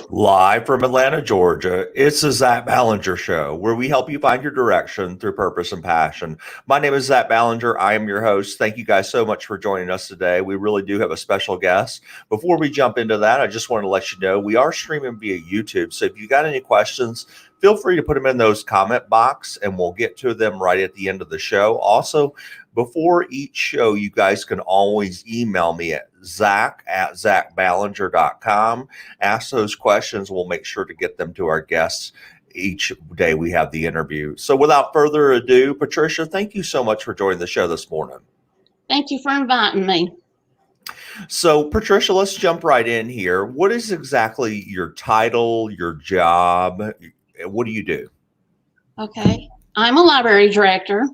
Live from Atlanta, Georgia, it's the Zach Ballinger Show, where we help you find your direction through purpose and passion. My name is Zach Ballinger. I am your host. Thank you guys so much for joining us today. We really do have a special guest. Before we jump into that, I just want to let you know we are streaming via YouTube. So if you got any questions, feel free to put them in those comment box and we'll get to them right at the end of the show. Also, before each show, you guys can always email me at zach@zachballinger.com. Ask those questions. We'll make sure to get them to our guests each day we have the interview. So without further ado, Patricia, thank you so much for joining the show this morning. Thank you for inviting me. So Patricia, let's jump right in here. What is exactly your title, your job? What do you do? Okay. I'm a library director.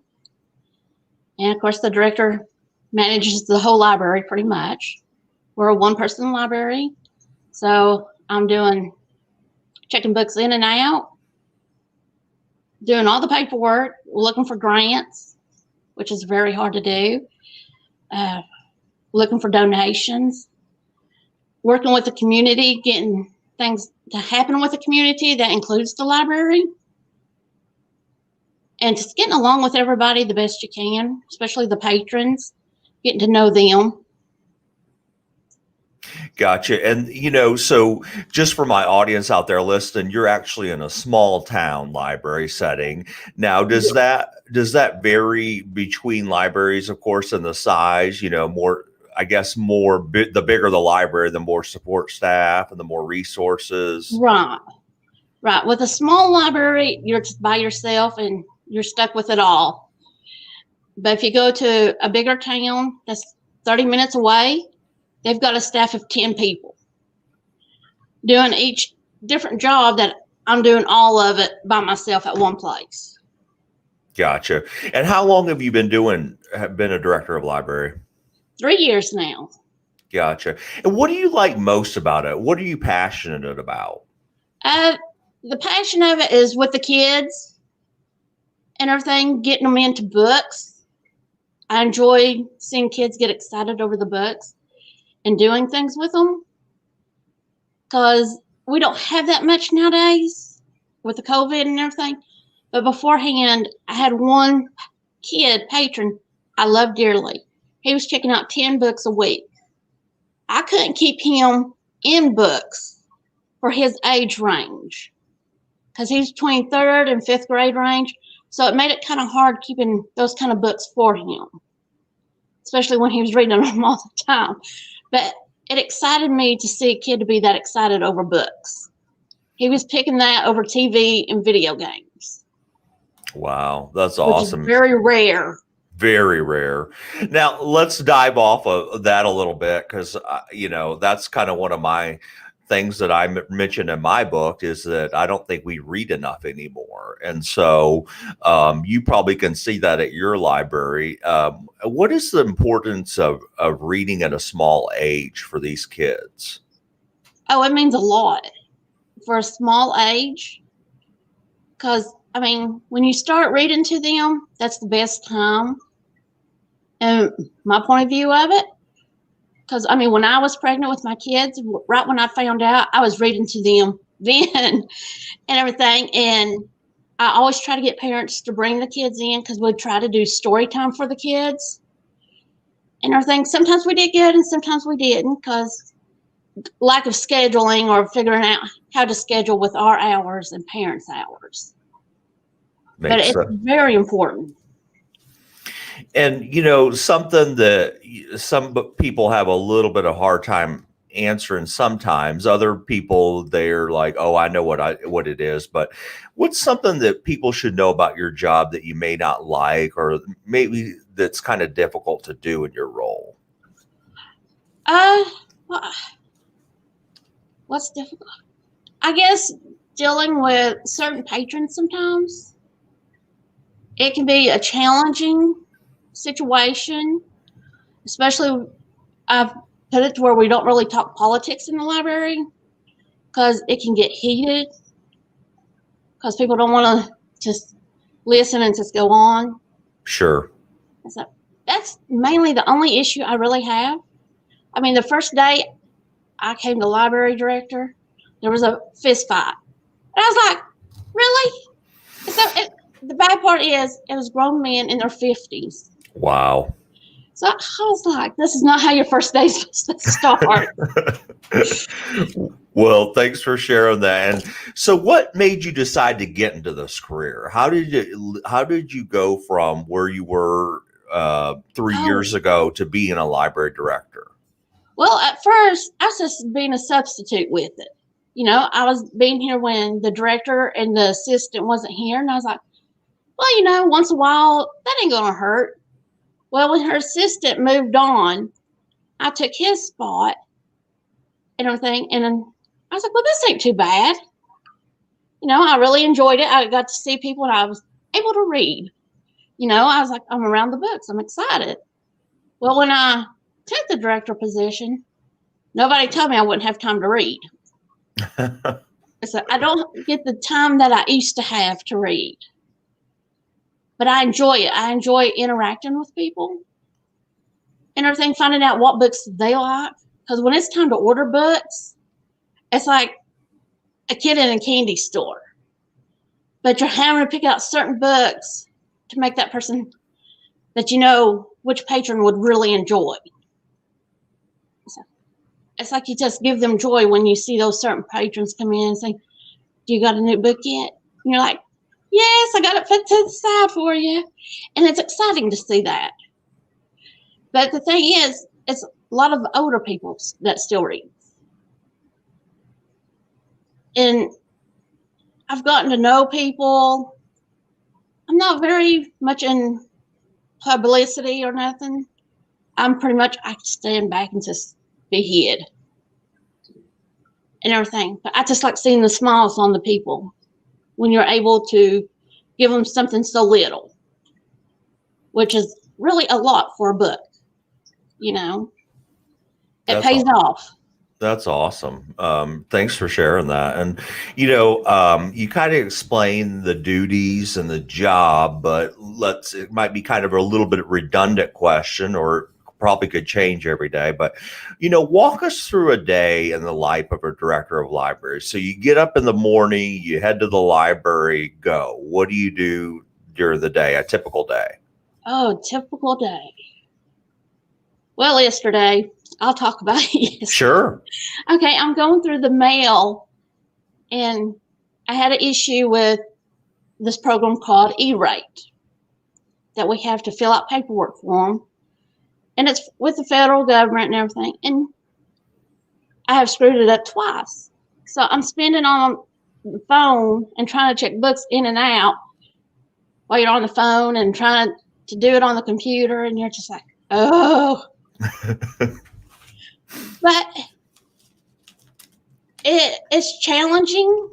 And of course, the director manages the whole library pretty much. We're a one-person library. So I'm doing checking books in and out, doing all the paperwork, looking for grants, which is very hard to do, looking for donations, working with the community, getting things to happen with the community that includes the library, and just getting along with everybody the best you can, especially the patrons, getting to know them. Gotcha. And, so just for my audience out there listening, you're actually in a small town library setting. Now, does that vary between libraries, of course, in the size, more, I guess, the bigger the library, the more support staff and the more resources? Right. With a small library, you're just by yourself and you're stuck with it all. But if you go to a bigger town that's 30 minutes away, they've got a staff of 10 people doing each different job that I'm doing all of it by myself at one place. Gotcha. And how long have you been a director of library? 3 years now. Gotcha. And what do you like most about it? What are you passionate about? The passion of it is with the kids and everything, getting them into books. I enjoy seeing kids get excited over the books and doing things with them, because we don't have that much nowadays with the COVID and everything. But beforehand, I had one patron I loved dearly. He was checking out 10 books a week. I couldn't keep him in books for his age range because he's between 3rd and 5th grade range. So it made it kind of hard keeping those kind of books for him, especially when he was reading them all the time. But it excited me to see a kid to be that excited over books. He was picking that over TV and video games. Wow, that's awesome. Which is very rare. Very rare. Now, let's dive off of that a little bit because, that's kind of one of my things that I mentioned in my book is that I don't think we read enough anymore. And so you probably can see that at your library. What is the importance of reading at a small age for these kids? Oh, it means a lot for a small age. Because, when you start reading to them, that's the best time. And my point of view of it, because, when I was pregnant with my kids, right when I found out, I was reading to them then and everything. And I always try to get parents to bring the kids in because we'd try to do story time for the kids and everything. Sometimes we did good and sometimes we didn't because lack of scheduling or figuring out how to schedule with our hours and parents' hours. But it's very important. And, something that some people have a little bit of hard time answering sometimes. Other people, they're like, oh, I know what it is. But what's something that people should know about your job that you may not like or maybe that's kind of difficult to do in your role? What's difficult? I guess dealing with certain patrons sometimes. It can be a challenging situation, especially I've put it to where we don't really talk politics in the library because it can get heated because people don't want to just listen and just go on. Sure. So that's mainly the only issue I really have. The first day I came to library director, There was a fist fight. And I was like, really? So the bad part is it was grown men in their 50s. Wow. So I was like, this is not how your first day is supposed to start. Well, thanks for sharing that. And so what made you decide to get into this career? How did you go from where you were 3 years ago to being a library director? Well, at first, I was just being a substitute with it. I was being here when the director and the assistant wasn't here. And I was like, well, once in a while, that ain't going to hurt. Well, when her assistant moved on, I took his spot and everything. And then I was like, well, this ain't too bad. I really enjoyed it. I got to see people and I was able to read. I was like, I'm around the books. I'm excited. Well, when I took the director position, nobody told me I wouldn't have time to read. So I don't get the time that I used to have to read. But I enjoy it. I enjoy interacting with people and everything, finding out what books they like. Because when it's time to order books, it's like a kid in a candy store. But you're having to pick out certain books to make that person that which patron would really enjoy. So it's like you just give them joy when you see those certain patrons come in and say, do you got a new book yet? And you're like, yes, I got it put to the side for you. And it's exciting to see that. But the thing is, it's a lot of older people that still read. And I've gotten to know people. I'm not very much in publicity or nothing. I'm pretty much, I stand back and just be hid and everything. But I just like seeing the smiles on the people when you're able to give them something so little, which is really a lot for a book. It pays off. That's awesome. Thanks for sharing that. And, you kind of explain the duties and the job, but it might be kind of a little bit redundant question, or probably could change every day. But, walk us through a day in the life of a director of libraries. So you get up in the morning, you head to the library, go. What do you do during the day, a typical day? Oh, typical day. Well, yesterday, I'll talk about it. Yesterday. Sure. Okay, I'm going through the mail, and I had an issue with this program called E-Rate that we have to fill out paperwork for them. And it's with the federal government and everything. And I have screwed it up twice. So I'm spending on the phone and trying to check books in and out while you're on the phone and trying to do it on the computer. And you're just like, oh. But it's challenging.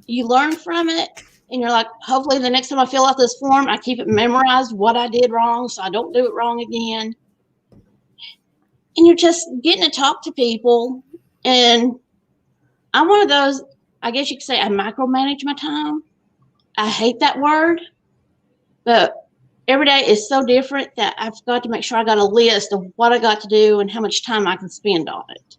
You learn from it. And you're like, hopefully the next time I fill out this form, I keep it memorized what I did wrong so I don't do it wrong again. And you're just getting to talk to people. And I'm one of those, I guess you could say I micromanage my time. I hate that word. But every day is so different that I've got to make sure I got a list of what I got to do and how much time I can spend on it.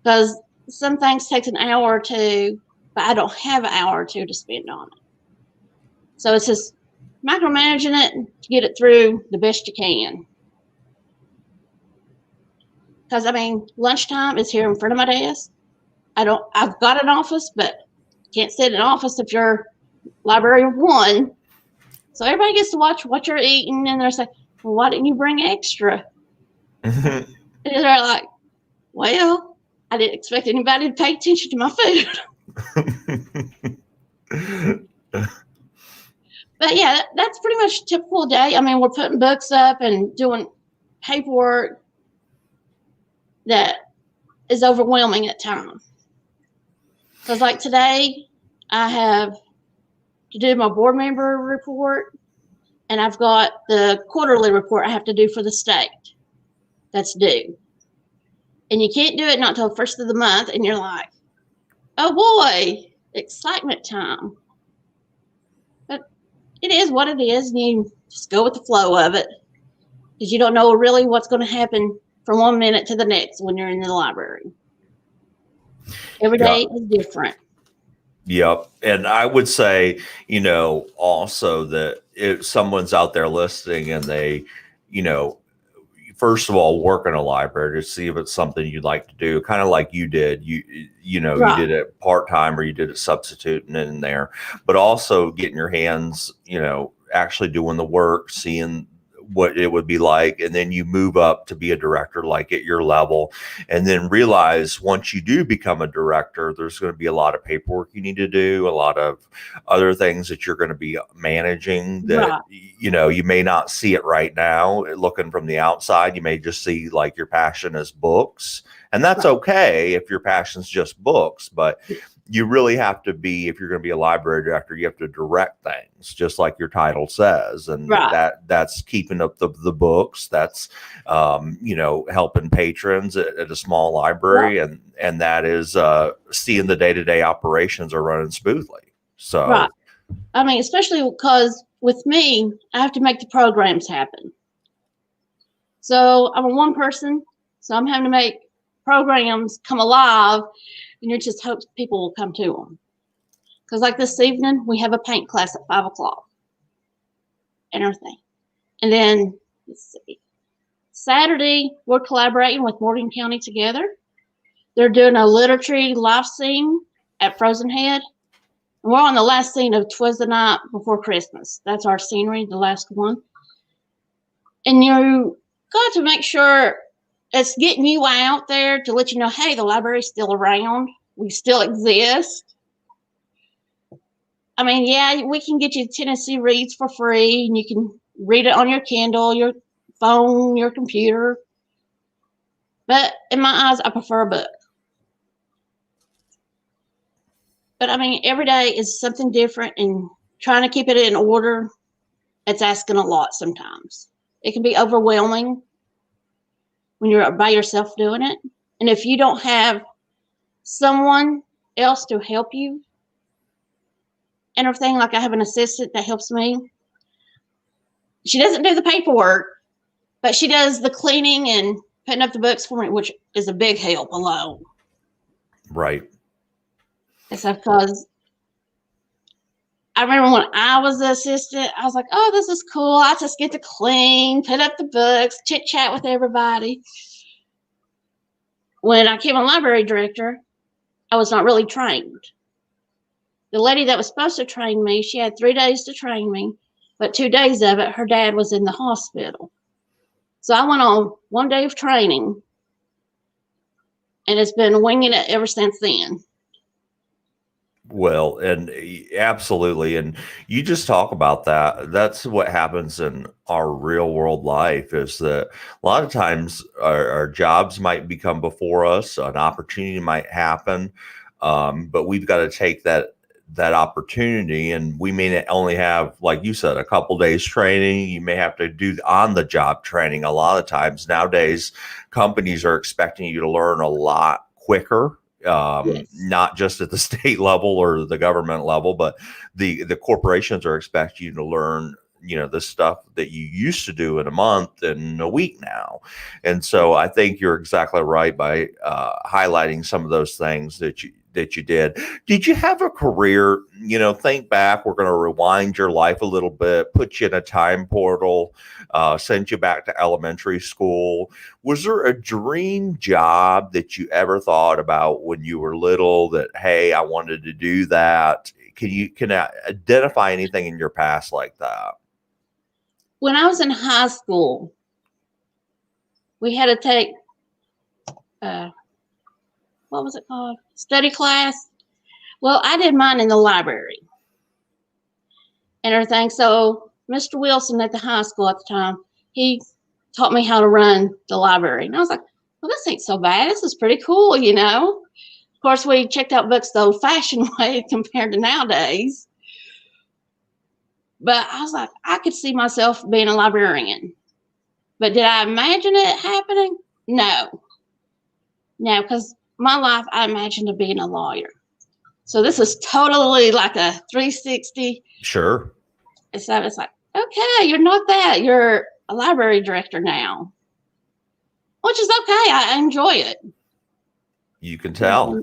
Because some things take an hour or two, but I don't have an hour or two to spend on it. So it's just micromanaging it to get it through the best you can. Because, lunchtime is here in front of my desk. I've got an office, but can't sit in an office if you're librarian one. So everybody gets to watch what you're eating, and they're saying, well, why didn't you bring extra? And they're like, well, I didn't expect anybody to pay attention to my food. But yeah, that's pretty much a typical day. We're putting books up and doing paperwork that is overwhelming at times. Because like today, I have to do my board member report, and I've got the quarterly report I have to do for the state that's due. And you can't do it not until the first of the month, and you're like, oh boy, excitement time. But it is what it is, and you just go with the flow of it, because you don't know really what's going to happen from one minute to the next when you're in the library. Every Yeah. day is different. Yep. And I would say, also that if someone's out there listening and they, you know, first of all, work in a library to see if it's something you'd like to do, kind of like you did. You Right, did it part time or you did it substituting in there, but also getting your hands, actually doing the work, seeing what it would be like, and then you move up to be a director, like at your level, and then realize once you do become a director, there's going to be a lot of paperwork you need to do, a lot of other things that you're going to be managing that right, you may not see it right now looking from the outside. You may just see like your passion is books, and that's right. okay if your passion's just books, but you really have to be, if you're going to be a library director, you have to direct things just like your title says, and Right. that's keeping up the books, that's helping patrons at a small Right. library, and that is seeing the day-to-day operations are running smoothly. Right. So I mean, especially because with me, I have to make the programs happen. So I'm a one person, so I'm having to make programs come alive, and you just hope people will come to them. Because like this evening, we have a paint class at 5:00 and everything. And then, let's see, Saturday, we're collaborating with Morgan County together. They're doing a literature live scene at Frozen Head. And we're on the last scene of 'Twas the Night Before Christmas. That's our scenery, the last one. And you got to make sure it's getting you out there to let you know, hey, the library's still around. We still exist. I mean, yeah, we can get you Tennessee Reads for free, and you can read it on your Kindle, your phone, your computer. But in my eyes, I prefer a book. But I mean, every day is something different, and trying to keep it in order, it's asking a lot sometimes. It can be overwhelming when you're by yourself doing it. And if you don't have someone else to help you and everything, like I have an assistant that helps me. She doesn't do the paperwork, but she does the cleaning and putting up the books for me, which is a big help alone. right. It's because I remember when I was the assistant, I was like, oh, this is cool. I just get to clean, put up the books, chit chat with everybody. When I became a library director, I was not really trained. The lady that was supposed to train me, she had 3 days to train me, but 2 days of it, her dad was in the hospital. So I went on 1 day of training, and it's been winging it ever since then. Well, and absolutely. And you just talk about that. That's what happens in our real world life, is that a lot of times our jobs might become before us, an opportunity might happen. But we've got to take that opportunity, and we may only have, like you said, a couple days training. You may have to do on the job training. A lot of times nowadays, companies are expecting you to learn a lot quicker, Yes. not just at the state level or the government level, but the corporations are expecting you to learn, the stuff that you used to do in a month in a week now. And so I think you're exactly right by highlighting some of those things that you did. Did you have a career? Think back. We're going to rewind your life a little bit, put you in a time portal, send you back to elementary school. Was there a dream job that you ever thought about when you were little that, hey, I wanted to do that? Can I identify anything in your past like that? When I was in high school, we had to take, what was it called? Study class. Well, I did mine in the library and everything. So Mr. Wilson at the high school at the time, he taught me how to run the library. And I was like, well, this ain't so bad. This is pretty cool, Of course, we checked out books the old-fashioned way compared to nowadays. But I was like, I could see myself being a librarian. But did I imagine it happening? No. No, because my life, I imagined being a lawyer. So this is totally like a 360. Sure. So it's like, okay, you're not that. You're a library director now, which is okay. I enjoy it. You can tell.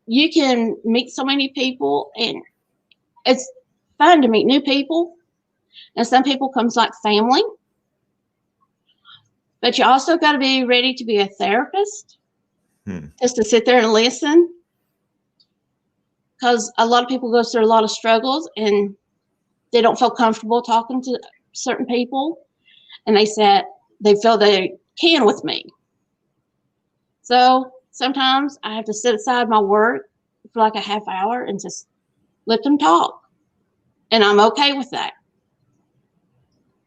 you can meet so many people, and it's fun to meet new people. And some people comes like family, but you also got to be ready to be a therapist, just to sit there and listen. Because a lot of people go through a lot of struggles and they don't feel comfortable talking to certain people, and they said they feel they can with me. So sometimes I have to sit aside my work for like a half hour and just let them talk. And I'm okay with that.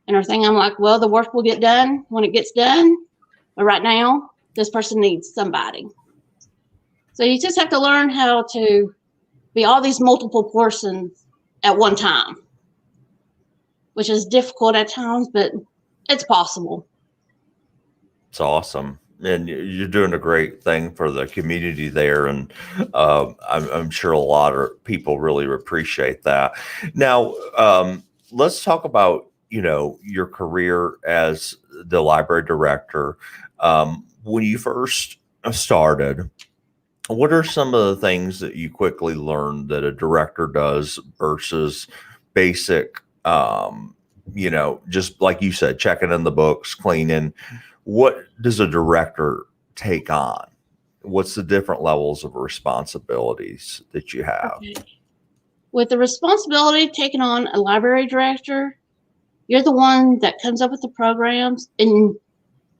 And everything, I'm like, well, the work will get done when it gets done. But right now, this person needs somebody. So you just have to learn how to be all these multiple persons at one time, which is difficult at times, but it's possible. It's awesome. And you're doing a great thing for the community there. And I'm sure a lot of people really appreciate that. Now, let's talk about, your career as the library director. When you first started, what are some of the things that you quickly learned that a director does versus basic, just like you said, checking in the books, cleaning? What does a director take on? What's the different levels of responsibilities that you have? Okay. With the responsibility taken on a library director, you're the one that comes up with the programs, and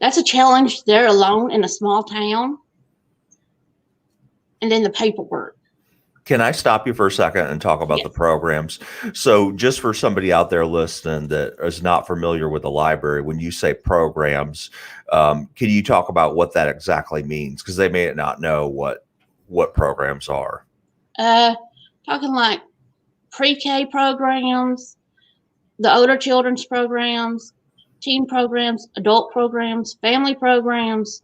that's a challenge there alone in a small town. And then the paperwork. Can I stop you for a second and talk about the programs? So just for somebody out there listening that is not familiar with the library, when you say programs, can you talk about what that exactly means? Because they may not know what programs are. Talking like pre-K programs, the older children's programs, teen programs, adult programs, family programs.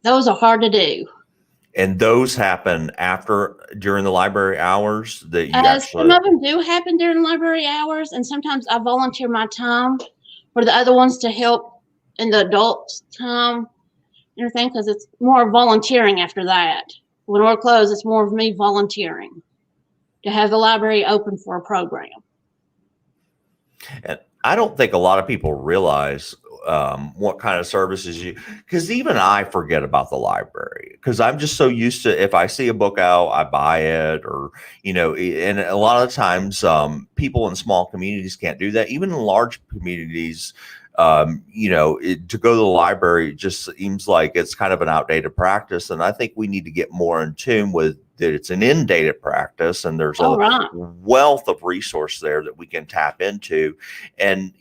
Those are hard to do. And those happen during the library hours that you actually. Some of them do happen during library hours, and sometimes I volunteer my time for the other ones to help in the adult time and everything, because it's more volunteering after that. When we're closed, it's more of me volunteering to have the library open for a program. And I don't think a lot of people realize what kind of services because even I forget about the library because I'm just so used to, if I see a book out, I buy it, or, and a lot of times people in small communities can't do that. Even in large communities, to go to the library just seems like it's kind of an outdated practice. And I think we need to get more in tune with that. It's an inundated practice, and there's a wealth of resource there that we can tap into. And,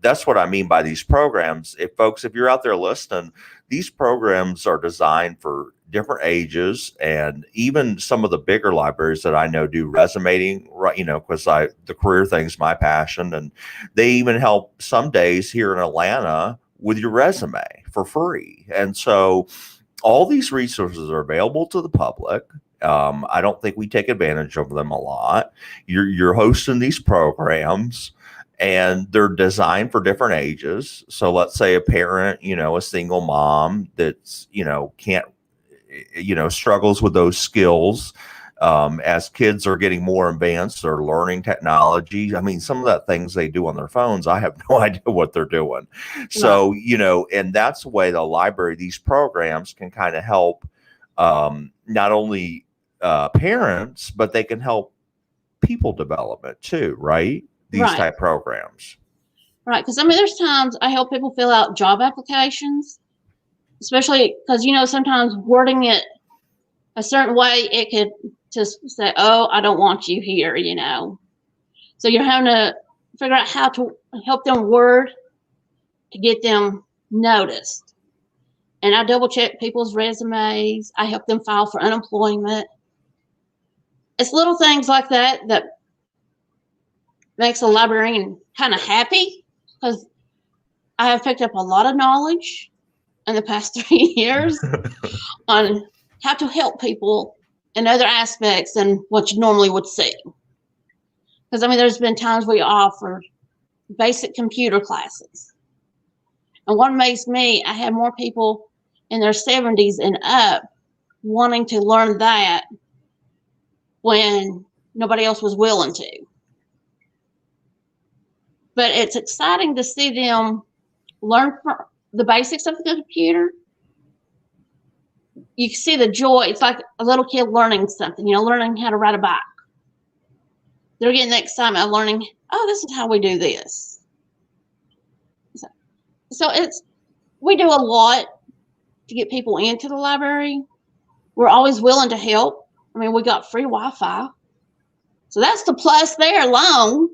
that's what I mean by these programs. If you're out there listening, these programs are designed for different ages, and even some of the bigger libraries that I know do resumating, right? Because the career thing's my passion, and they even help some days here in Atlanta with your resume for free. And so all these resources are available to the public. I don't think we take advantage of them a lot. You're hosting these programs, and they're designed for different ages. So let's say a parent, a single mom that's, can't, struggles with those skills. As kids are getting more advanced, they're learning technology. I mean, some of that things they do on their phones, I have no idea what they're doing. So, and that's the way the library, these programs can kind of help not only parents, but they can help people development too, right? These type programs. Right. Because, there's times I help people fill out job applications, especially because, sometimes wording it a certain way, it could just say, oh, I don't want you here, So you're having to figure out how to help them word to get them noticed. And I double check people's resumes. I help them file for unemployment. It's little things like that makes a librarian kind of happy, because I have picked up a lot of knowledge in the past 3 years on how to help people in other aspects than what you normally would see. Because, there's been times we offer basic computer classes. And what amazed me, I had more people in their 70s and up wanting to learn that when nobody else was willing to. But it's exciting to see them learn the basics of the computer. You can see the joy. It's like a little kid learning something, learning how to ride a bike. They're getting the excitement of learning, oh, this is how we do this. So we do a lot to get people into the library. We're always willing to help. I mean, we got free Wi-Fi. So that's the plus there alone.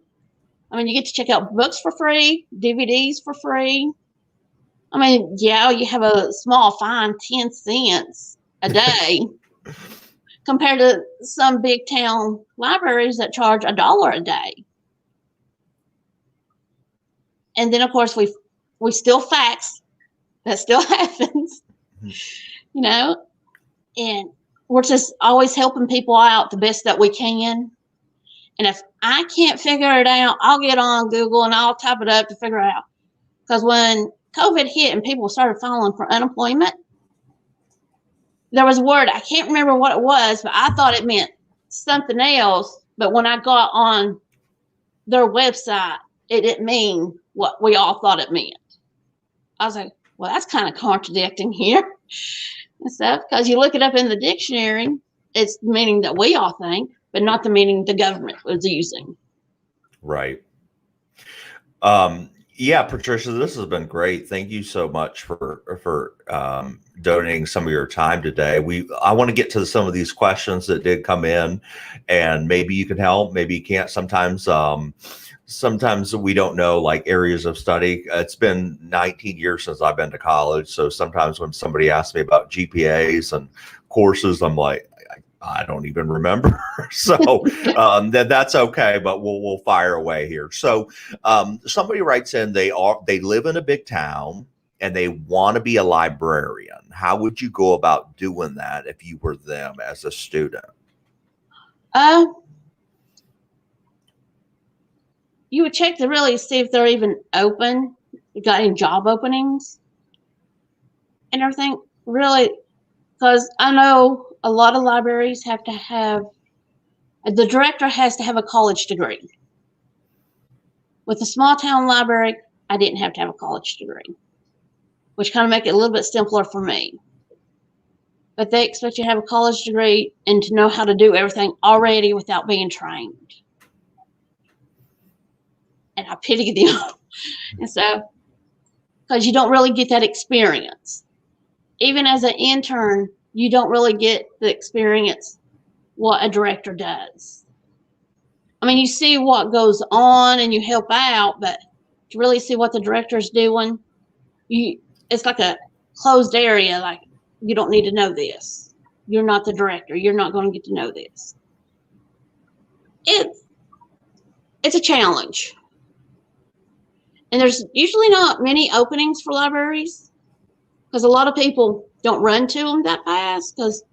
I mean, you get to check out books for free, DVDs for free. I mean, yeah, you have a small fine, 10 cents a day compared to some big town libraries that charge $1 a day. And then, of course, we still fax. That still happens, and we're just always helping people out the best that we can. And if I can't figure it out, I'll get on Google and I'll type it up to figure it out. Because when COVID hit and people started filing for unemployment, there was a word, I can't remember what it was, but I thought it meant something else. But when I got on their website, it didn't mean what we all thought it meant. I was like, well, that's kind of contradicting here and stuff, because you look it up in the dictionary, it's the meaning that we all think, but not the meaning the government was using. Right. Yeah, Patricia, this has been great. Thank you so much for donating some of your time today. I want to get to some of these questions that did come in, and maybe you can help, maybe you can't. Sometimes we don't know, like, areas of study. It's been 19 years since I've been to college, so sometimes when somebody asks me about GPAs and courses, I'm like, I don't even remember. So that's okay, but we'll fire away here. So somebody writes in, they live in a big town and they want to be a librarian. How would you go about doing that if you were them as a student? You would check to really see if they're even open, got any job openings and everything, really, because I know a lot of libraries have to have, the director has to have a college degree. With a small town library, I didn't have to have a college degree, which kind of make it a little bit simpler for me. But they expect you to have a college degree and to know how to do everything already without being trained. And I pity them. And so, because you don't really get that experience. Even as an intern, you don't really get the experience what a director does. I mean, you see what goes on and you help out, but to really see what the director's doing, it's like a closed area. Like, you don't need to know this. You're not the director. You're not going to get to know this. It's a challenge. And there's usually not many openings for libraries because a lot of people don't run to them that fast because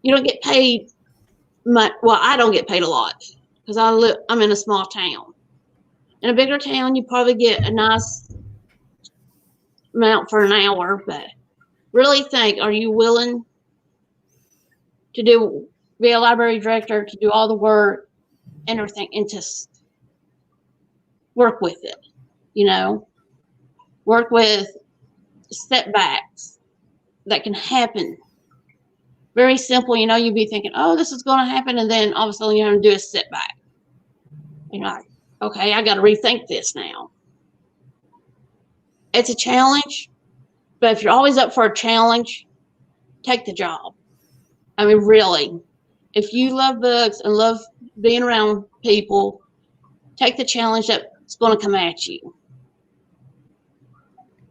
you don't get paid much. Well, I don't get paid a lot because I'm in a small town. In a bigger town, you probably get a nice amount for an hour, but really think, are you willing to be a library director, to do all the work and everything, and just work with it, work with setbacks that can happen. Very simple, you'd be thinking, oh, this is going to happen, and then all of a sudden you have to do a setback. Like, okay, I got to rethink this now. It's a challenge, but if you're always up for a challenge, take the job. I mean, really, if you love books and love being around people, take the challenge that's going to come at you.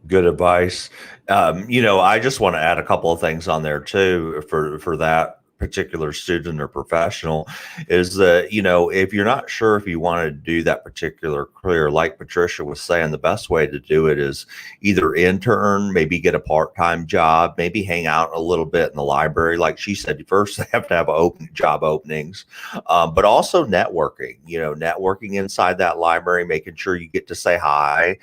Good advice. I just want to add a couple of things on there too for that, particular student or professional is that, if you're not sure if you want to do that particular career, like Patricia was saying, the best way to do it is either intern, maybe get a part-time job, maybe hang out a little bit in the library. Like she said, first they have to have job openings, but also networking inside that library, making sure you get to say hi,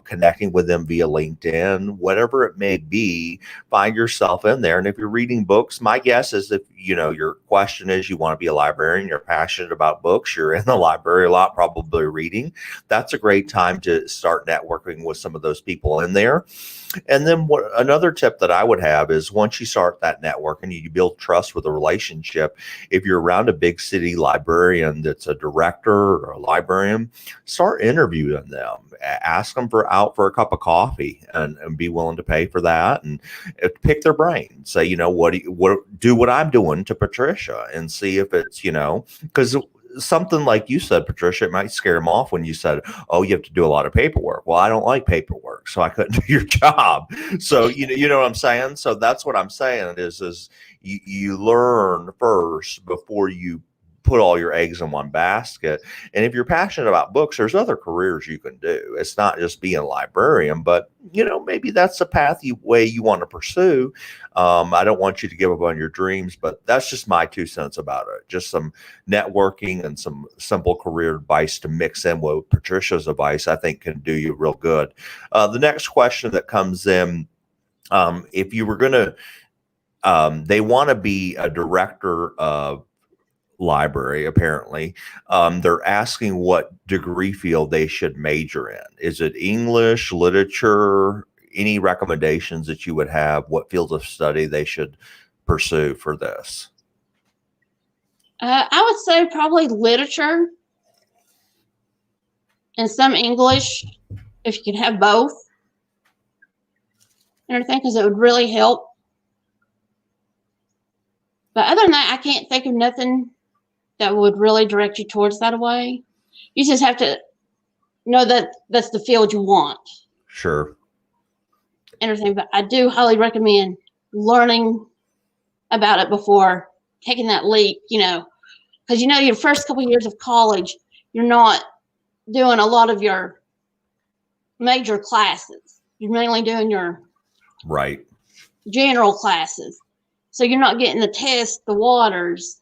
connecting with them via LinkedIn, whatever it may be, find yourself in there. And if you're reading books, my guess is if, your question is you want to be a librarian, you're passionate about books, you're in the library a lot, probably reading, that's a great time to start networking with some of those people in there. And then another tip that I would have is once you start that network and you build trust with a relationship, if you're around a big city librarian that's a director or a librarian, start interviewing them. Ask them out for a cup of coffee and be willing to pay for that, and pick their brain. Say, do what I'm doing to Patricia, and see if it's, because something like you said, Patricia, it might scare them off when you said, oh, you have to do a lot of paperwork. Well, I don't like paperwork, so I couldn't do your job. So, you know what I'm saying? So that's what I'm saying is you learn first before you put all your eggs in one basket. And if you're passionate about books, there's other careers you can do. It's not just being a librarian, but maybe that's the way you want to pursue. I don't want you to give up on your dreams, but that's just my 2 cents about it. Just some networking and some simple career advice to mix in with Patricia's advice, I think can do you real good. The next question that comes in, if you were going to, they want to be a director of library, apparently. They're asking what degree field they should major in. Is it English, literature? Any recommendations that you would have, what fields of study they should pursue for this? I would say probably literature and some English, if you could have both and everything, because it would really help. But other than that, I can't think of nothing that would really direct you towards that way. You just have to know that that's the field you want. Sure. And everything, but I do highly recommend learning about it before taking that leap, because your first couple of years of college, you're not doing a lot of your major classes. You're mainly doing your right general classes. So you're not getting the tests, the waters.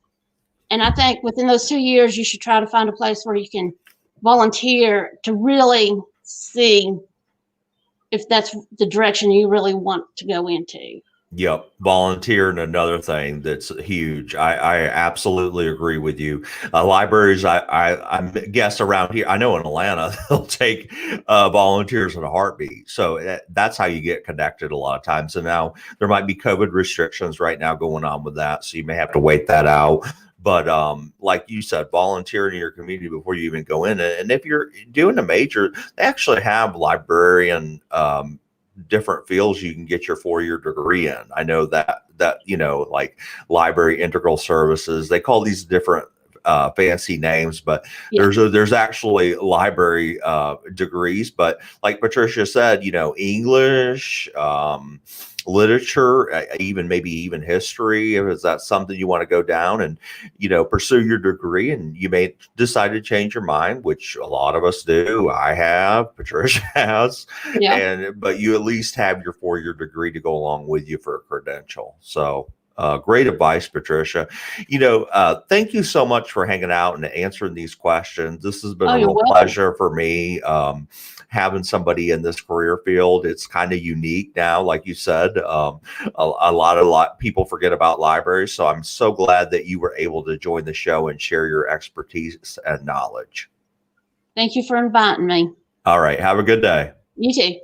And I think within those 2 years, you should try to find a place where you can volunteer to really see if that's the direction you really want to go into. Yep. Volunteering, another thing that's huge. I absolutely agree with you. Libraries, I guess around here, I know in Atlanta, they'll take volunteers in a heartbeat. So that's how you get connected a lot of times. And now there might be COVID restrictions right now going on with that. So you may have to wait that out. But like you said, volunteer in your community before you even go in. And if you're doing a major, they actually have librarian different fields you can get your 4-year degree in. I know that like library integral services, they call these different fancy names, but yeah, there's actually library degrees. But like Patricia said, English, literature, maybe even history, if that's something you want to go down and pursue your degree. And you may decide to change your mind, which a lot of us do. I have, Patricia has. Yeah. But you at least have your 4-year degree to go along with you for a credential. So great advice, Patricia. Thank you so much for hanging out and answering these questions. This has been a real pleasure for me. Having somebody in this career field, it's kind of unique now, like you said. A lot of people forget about libraries, so I'm so glad that you were able to join the show and share your expertise and knowledge. Thank you for inviting me. All right, have a good day. You too.